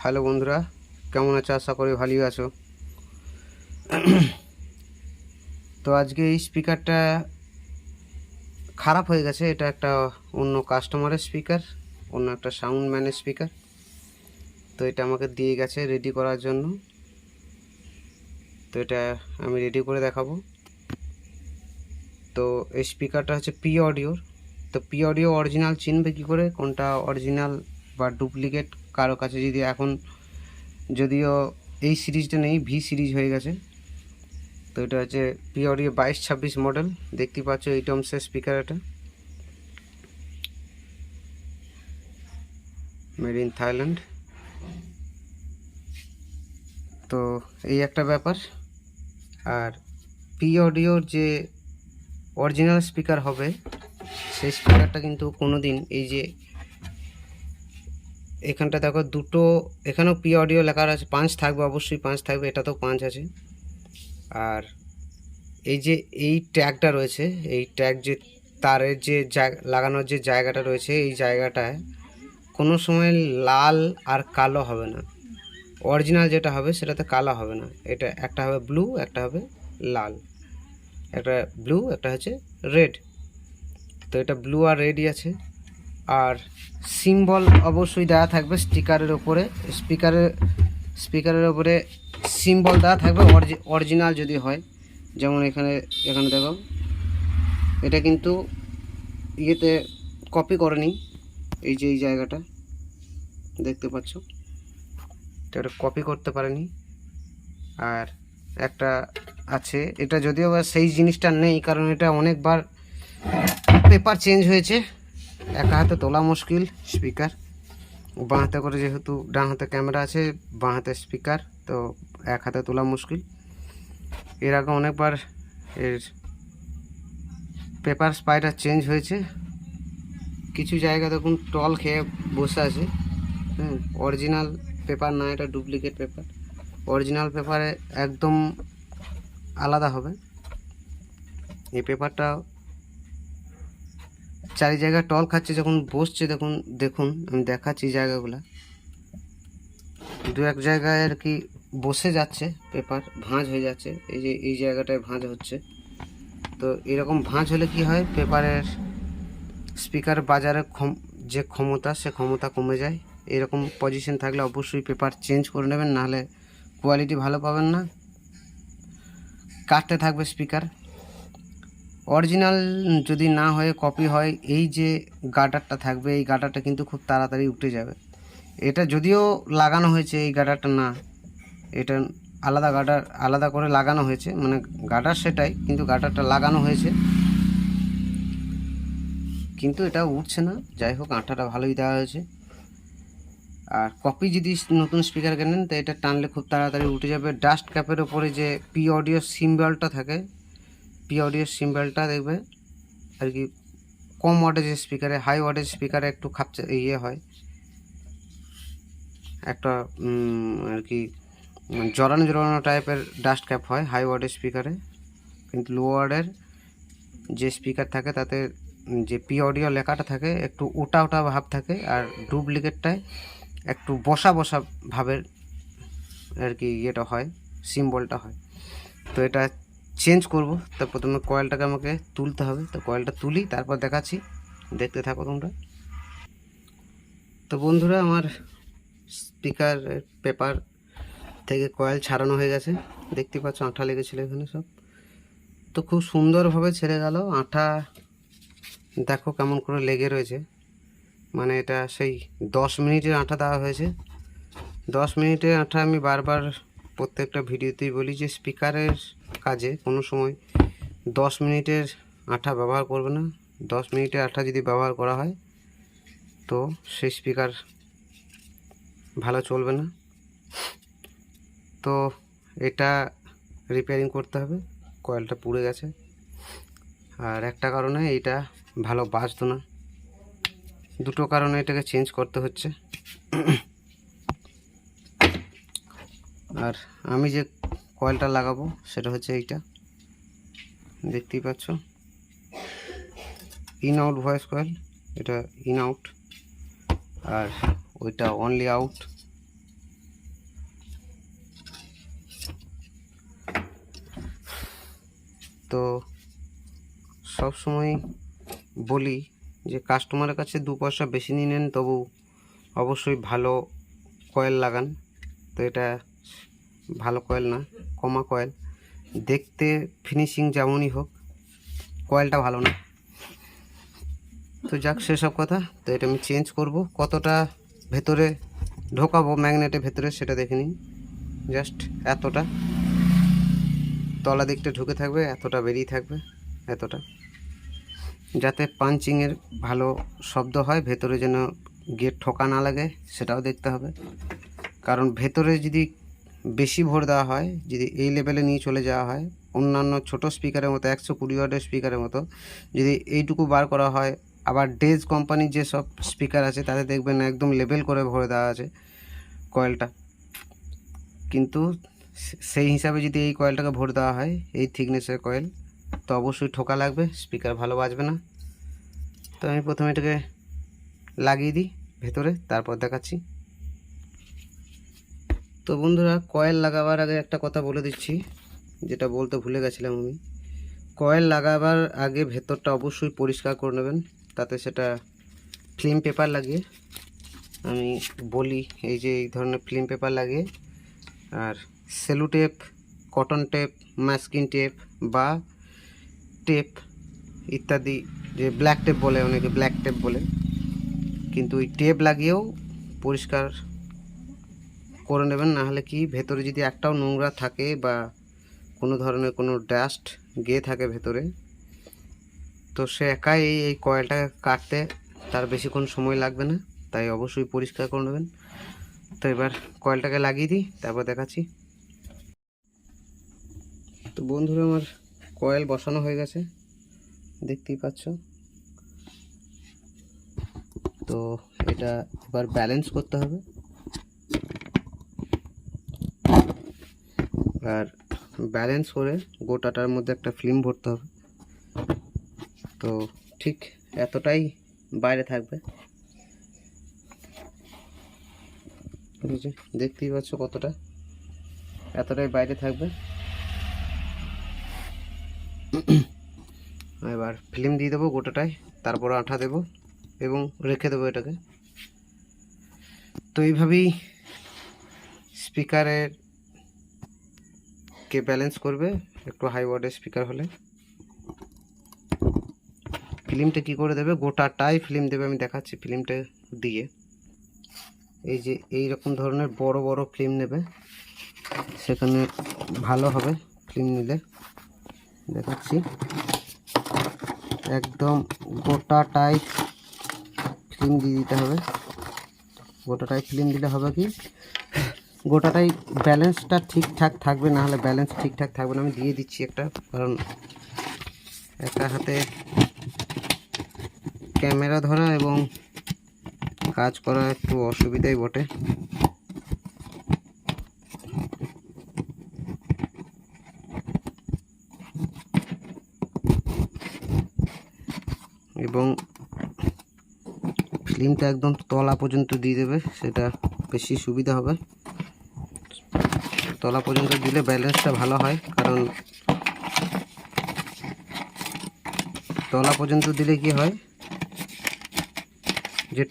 Hello বন্ধুরা, কেমন আছো? আশা করি ভালোই আছো। তো আজকে এই স্পিকারটা খারাপ হয়ে গেছে। এটা একটা অন্য কাস্টমারের স্পিকার, অন্য একটা সাউন্ড ম্যানের স্পিকার। তো এটা আমাকে দিয়ে গেছে রেডি করার জন্য। তো এটা আমি রেডি করে দেখাবো। তো এই স্পিকারটা হচ্ছে পি অডিওর। তো পি অডিও অরিজিনাল চিনবে কী করে, কোনটা অরিজিনাল বা ডুপ্লিকেট কারো কাছে? যদি এখন যদিও এই সিরিজটা নেই, ভি সিরিজ হয়ে গেছে। তো এটা হচ্ছে পি অডিও 22-26 মডেল। দেখতে পাচ্ছ এই টমসের স্পিকার, এটা মেড ইন থাইল্যান্ড। তো এই একটা ব্যাপার। আর পি অডিওর যে অরিজিনাল স্পিকার হবে, সেই স্পিকারটা কিন্তু কোনো দিন, এই যে এখানটা দেখো দুটো, এখানেও পি অডিও লেখা আছে, 5 থাকবে, অবশ্যই 5 থাকবে, এটা তো 5 আছে। আর এই যে এই ট্যাগটা রয়েছে, এই ট্যাগ যে তারের যে লাগানোর যে জায়গাটা রয়েছে, এই জায়গাটায় কোনো সময় লাল আর কালো হবে না। অরিজিনাল যেটা হবে সেটাতে কালো হবে না। এটা একটা হবে ব্লু, একটা হবে লাল, একটা ব্লু, একটা হচ্ছে রেড। তো এটা ব্লু আর রেডই আছে। আর সিম্বল অবশ্যই দেওয়া থাকবে স্টিকারের ওপরে, স্পিকারের ওপরে সিম্বল দেওয়া থাকবে অরিজিনাল যদি হয়। যেমন এখানে দেখো, এটা কিন্তু ইয়েতে কপি করেনি। এই যে এই জায়গাটা দেখতে পাচ্ছ, এটা কপি করতে পারেনি। আর একটা আছে, এটা যদিও বা সেই জিনিসটা নেই, কারণ এটা অনেকবার পেপার চেঞ্জ হয়েছে। একা হাতে তোলা মুশকিল স্পিকার, বাঁ হাতে করে, যেহেতু ডান হাতে ক্যামেরা আছে, বাঁ হাতে স্পিকার, তো এক হাতে তোলা মুশকিল। এর আগে অনেকবার এর পেপার স্পাইডার চেঞ্জ হয়েছে। কিছু জায়গা দেখুন টল খেয়ে বসে আছে। অরিজিনাল পেপার না, এটা ডুপ্লিকেট পেপার। অরিজিনাল পেপারে একদম আলাদা হবে। এই পেপারটা চারি জায়গায় টল খাচ্ছে যখন বসছে, দেখুন আমি দেখাচ্ছি জায়গাগুলো। দু এক জায়গায় আর কি বসে যাচ্ছে, পেপার ভাঁজ হয়ে যাচ্ছে। এই যে এই জায়গাটায় ভাঁজ হচ্ছে। তো এরকম ভাঁজ হলে কি হয়, পেপারের স্পিকার বাজারে যে ক্ষমতা, সে ক্ষমতা কমে যায়। এরকম পজিশন থাকলে অবশ্যই পেপার চেঞ্জ করে নেবেন, নাহলে কোয়ালিটি ভালো পাবেন না, কাটতে থাকবে স্পিকার। অরিজিনাল যদি না হয়ে কপি হয়, এই যে গার্ডারটা থাকবে, এই গার্ডারটা কিন্তু খুব তাড়াতাড়ি উঠে যাবে। এটা যদিও লাগানো হয়েছে, এই গার্ডারটা না, এটা আলাদা গার্ডার, আলাদা করে লাগানো হয়েছে, মানে গার্ডার সেটাই, কিন্তু গার্ডারটা লাগানো হয়েছে, কিন্তু এটা উঠছে না। যাই হোক, আঠাটা ভালোই দেওয়া হয়েছে। আর কপি যদি নতুন স্পিকার কেনেন, তো এটা টানলে খুব তাড়াতাড়ি উঠে যাবে। ডাস্ট ক্যাপের ওপরে যে পি অডিও সিম্বলটা থাকে, পি অডিও সিম্বলটা দেখবে আর কি কম ওয়াটেজ স্পিকারে, হাই ওয়াটেজ স্পিকারে একটু খাপচা ইয়ে হয়, একটা আর কি জড়ানো জড়ানো টাইপের ডাস্ট ক্যাপ হয় হাই ওয়াটেজ স্পিকারে। কিন্তু লো ওয়ার্ডের যে স্পিকার থাকে, তাতে যে পি অডিও লেখাটা থাকে একটু ওটা ওটা ভাব থাকে, আর ডুপ্লিকেটটায় একটু বসা বসা ভাবের আর কি ইয়েটা হয়, সিম্বলটা হয়। তো এটা চেঞ্জ করব। তো প্রথমে কয়েলটাকে আমাকে তুলতে হবে। তো কয়েলটা তুলি, তারপর দেখাচ্ছি, দেখতে থাকো তোমরা। তো বন্ধুরা, আমার স্পিকার পেপার থেকে কয়েল ছাড়ানো হয়ে গেছে। দেখতে পাচ্ছ আঠা লেগেছিল এখানে সব। তো খুব সুন্দরভাবে ছেড়ে গেল। আঠা দেখো কেমন করে লেগে রয়েছে, মানে এটা সেই 10 মিনিটের আঠা দেওয়া হয়েছে। 10 মিনিটের আঠা আমি বারবার প্রত্যেকটা ভিডিওতেই বলি যে স্পিকারের কাজে কোনো সময় 10 মিনিটের আঠা ব্যবহার করবে না। 10 মিনিটের আঠা যদি ব্যবহার করা হয়, তো সেই স্পিকার ভালো চলবে না। তো এটা রিপেয়ারিং করতে হবে। কয়েলটা পুড়ে গেছে, আর একটা কারণে এটা ভালো বাজতো না, দুটো কারণে এটাকে চেঞ্জ করতে হচ্ছে। আর আমি যে কয়েলটা লাগাবো সেটা হচ্ছে এইটা, দেখতেই পাচ্ছ, ইন আউট ভয়েস কয়েল। এটা ইন আউট, আর ওইটা অনলি আউট। তো সব সময় বলি যে কাস্টমারের কাছে 2 পয়সা বেশি নিয়ে নেন, তবু অবশ্যই ভালো কয়েল লাগান। তো এটা ভালো কয়েল না, কমা কয়েল। দেখতে ফিনিশিং যেমনই হোক, কয়েলটা ভালো না। তো যাক, সেসব কথা। তো এটা আমি চেঞ্জ করব। কতটা ভেতরে ঢোকাবো ম্যাগনেটের ভেতরে সেটা দেখে নিন। জাস্ট এতটা তলা দিকটা ঢুকে থাকবে, এতটা বেরিয়ে থাকবে, এতটা, যাতে পাঞ্চিংয়ের ভালো শব্দ হয়, ভেতরে যেন গিয়ে ঠোকা না লাগে সেটাও দেখতে হবে। কারণ ভেতরে যদি বেশি ভোর দেওয়া হয়, যদি এই লেভেলে নিয়ে চলে যাওয়া হয়, অন্যান্য ছোট স্পিকারের মতো 120 ওয়াটের স্পিকারের মতো যদি এইটুকু বার করা হয়, আবার ডেজ কোম্পানির যে সব স্পিকার আছে তাতে দেখবেন একদম লেভেল করে ভরে দেওয়া আছে কয়েলটা, কিন্তু সেই হিসাবে যদি এই কয়েলটাকে ভরে দেওয়া হয়, এই থিকনেসের কয়েল, তো অবশ্যই ঠোকা লাগবে, স্পিকার ভালো বাজবে না। তো আমি প্রথমে এটাকে লাগিয়ে দিই ভেতরে, তারপর দেখাচ্ছি। তো বন্ধুরা, কয়েল লাগাবার আগে একটা কথা বলে দিচ্ছি, যেটা বলতে ভুলে গেছিলাম আমি। কয়েল লাগাবার আগে ভেতরটা অবশ্যই পরিষ্কার করে নেবেন, তাতে সেটা ফিল্ম পেপার লাগিয়ে, আমি বলি এই যে এই ধরনের ফিল্ম পেপার লাগিয়ে, আর cello tape, cotton tape, masking tape বা টেপ ইত্যাদি, যে ব্ল্যাক টেপ বলে অনেকে, ব্ল্যাক টেপ বলে, কিন্তু ওই টেপ লাগিয়েও পরিষ্কার করে নেবেন। না হলে কি, ভেতরে যদি একটাও নোংরা থাকে বা কোনো ধরনের কোনো ডাস্ট গিয়ে থাকে ভেতরে, তো সে একাই এই কয়েলটাকে কাটতে তার বেশিক্ষণ সময় লাগবে না, তাই অবশ্যই পরিষ্কার করে নেবেন। তো এবার কয়েলটাকে লাগিয়ে দিই, তারপর দেখাচ্ছি। তো বন্ধুরা, আমার কয়েল বসানো হয়ে গেছে, দেখতেই পাচ্ছ। তো এটা এবার ব্যালেন্স করতে হবে, আর ব্যালেন্স করে গোটাটার মধ্যে একটা ফিল্ম ভরতে হবে। তো ঠিক এতটাই বাইরে থাকবে, দেখতেই পাচ্ছ কতটা, এতটাই বাইরে থাকবে। এবার ফিল্ম দিয়ে দেবো গোটাটায়, তারপর আঠা দেবো এবং রেখে দেবো এটাকে। তো এইভাবেই স্পিকারের কে ব্যালেন্স করবে একটু হাই ওয়াটের স্পিকার হলে। ফিল্মটা কি করে দেবে, গোটাটাই ফিল্ম দেবে, আমি দেখাচ্ছি ফিল্মটা দিয়ে। এই যে এই রকম ধরনের বড় বড় ফিল্ম নেবে, সেখানে ভালো হবে ফিল্ম নিলে, দেখাচ্ছি। একদম গোটাটাই ফিল্ম দিয়ে দিতে হবে। গোটাটাই ফিল্ম দিলে হবে কি, গোটাটাই ব্যালেন্সটা ঠিকঠাক থাকবে, না হলে ব্যালেন্স ঠিকঠাক থাকবে না। আমি দিয়ে দিচ্ছি একটা, কারণ একটা হাতে ক্যামেরা ধরা এবং কাজ করা একটু অসুবিধাই বটে। এবং ফিল্মটা একদম তলা পর্যন্ত দিয়ে দেবে, সেটা বেশি সুবিধা হবে। তলা পর্যন্ত দিলে ব্যালেন্সটা ভালো হয়, কারণ তলা পর্যন্ত দিলে কি হয়, যে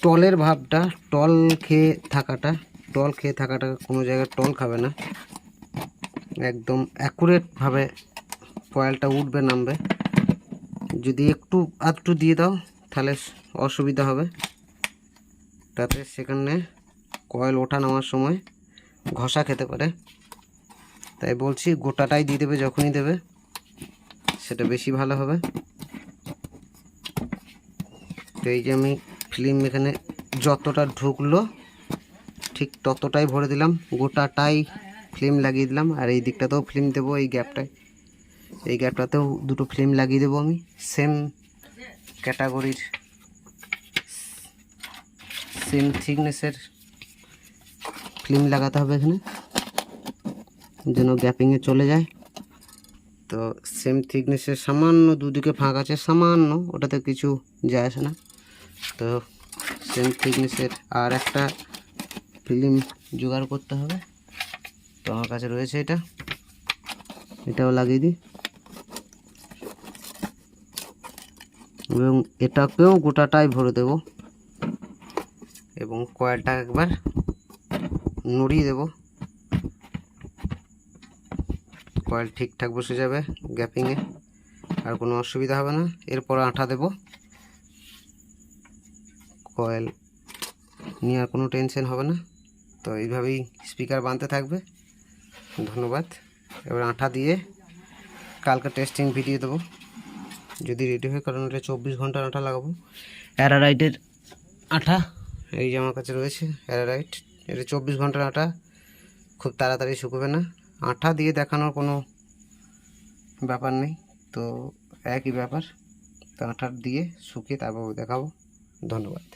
টলের ভাবটা, টল খেয়ে থাকাটা কোনো জায়গায় টল খাবে না, একদম অ্যাকুরেটভাবে কয়েলটা উঠবে নামবে। যদি একটু আধটু দিয়ে দাও তাহলে অসুবিধা হবে, তাতে সেখানে কয়েল ওঠা নামার সময় ঘষা খেতে পারে। তাই বলছি গোটাটাই দিয়ে দেবে, যখনই দেবে সেটা বেশি ভালো হবে। তো এই যে আমি ফিল্ম এখানে যতটা ঢুকলো ঠিক ততটাই ভরে দিলাম, গোটাটাই ফিল্ম লাগিয়ে দিলাম। আর এই দিকটাতেও ফিল্ম দেবো, এই গ্যাপটাতেও দুটো ফিল্ম লাগিয়ে দেবো আমি, সেম ক্যাটাগরির, সেম থিকনেসের ফিল্ম লাগাতে হবে এখানে, যেন গ্যাপিংয়ে চলে যায়। তো সেম থিকনেসের সামান্য দুদিকে ফাঁক আছে, সামান্য, ওটাতে কিছু যায় আসে না। তো সেম থিকনেসের আর একটা ফিল্ম জোগাড় করতে হবে। তো আমার কাছে রয়েছে এটাও লাগিয়ে দিই। এবং এটাকেও গোটাটাই ভরে দেব এবং কয়েলটা একবার নড়িয়ে দেব। কয়েল ঠিকঠাক বসে যাবে গ্যাপিংয়ে, আর কোনো অসুবিধা হবে না। এরপর আঠা দেব। কয়েল নিয়ে আর কোনো টেনশন হবে না। তো এইভাবেই স্পিকার বানতে থাকবে। ধন্যবাদ। এবার আঠা দিয়ে কালকে টেস্টিং ভিডিও দেবো যদি রেডি হয়, কারণ এটা 24 ঘন্টার আঠা লাগাবো। অ্যারারাইটের আঠা এই যে আমার কাছে রয়েছে অ্যারারাইট, এটা 24 ঘন্টার আঠা, খুব তাড়াতাড়ি শুকোবে না। আঠা দিয়ে দেখানোর কোনো ব্যাপার নেই, তো একই ব্যাপার। তো আঠা দিয়ে শুকিয়ে তারপর দেখাবো। ধন্যবাদ।